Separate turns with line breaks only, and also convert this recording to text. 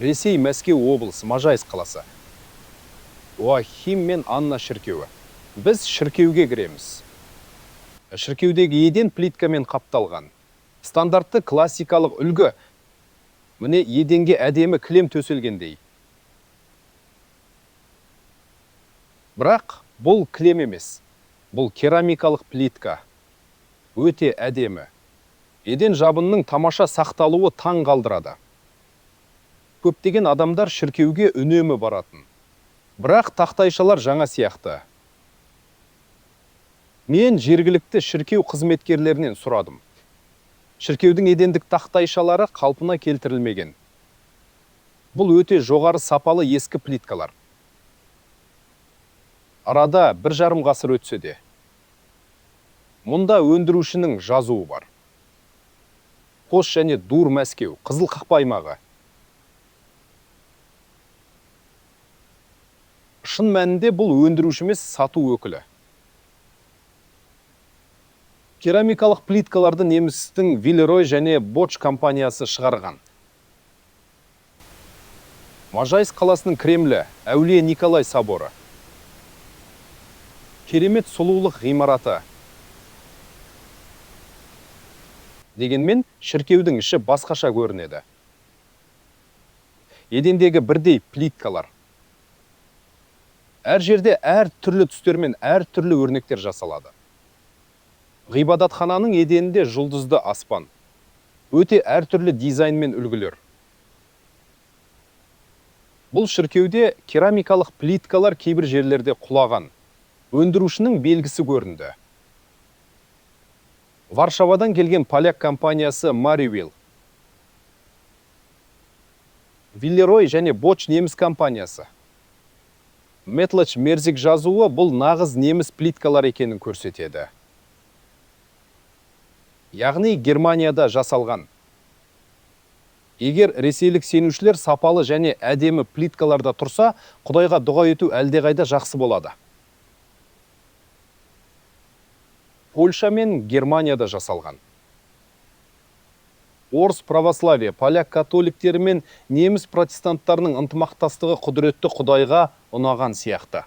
Ресей Мәскеу облысы, Можайск қаласы. Уахим мен Анна шіркеуі. Біз шіркеуге кіреміз. Шіркеудегі еден плиткамен қапталған. Стандартты классикалық үлгі. Міне еденге әдемі кілем төселгендей. Бірақ бұл кілем емес. Бұл керамикалық плитка. Өте әдемі. Еден жабынның тамаша сақталуы таң қалдырады. Көптеген адамдар шіркеуге үнемі баратын. Бірақ тақтайшалар жаңа сияқты. Мен жергілікті шіркеу қызметкерлерінен сұрадым. Шіркеудің едендік тақтайшалары қалпына келтірілмеген. Бұл өте жоғары сапалы ескі плиткалар. Арада 1,5 ғасыр өтсе де. Мұнда өндірушінің жазуы бар. Қос және Дур Мәскеу, Қызыл қақпа аймағы. Шын мәнінде бұл өндіруші емес, сату өкілі. Керамикалық плиткаларды немістің Виллерой және Боч компаниясы шығарған. Можайск қаласының Кремлі, Әулие Николай соборы. Керемет сұлулық ғимараты. Дегенмен, шіркеудің іші басқаша көрінеді. Едендегі бірдей плиткалар. Әр жерде әр түрлі түстермен әр түрлі өрнектер жасалады. Ғибадатхананың еденінде жұлдызды аспан. Өте әр түрлі дизайнмен үлгілер. Бұл шіркеуде керамикалық плиткалар кейбір жерлерде құлаған. Өндірушінің белгісі көрінді. Варшавадан келген поляк компаниясы Маривил. Виллерой және Боч неміс компаниясы. Метлач мерзік жазуы бұл нағыз неміс плиткалар екенін көрсетеді. Яғни Германияда жасалған. Егер ресейлік сенушілер сапалы және әдемі плиткаларда тұрса, Құдайға дұға ету әлдеқайда жақсы болады. Польша мен Германияда жасалған. Орыс православие, поляк католиктері мен неміс протестанттарының ынтымақтастығы құдіретті Құдайға ұнаған сияқты.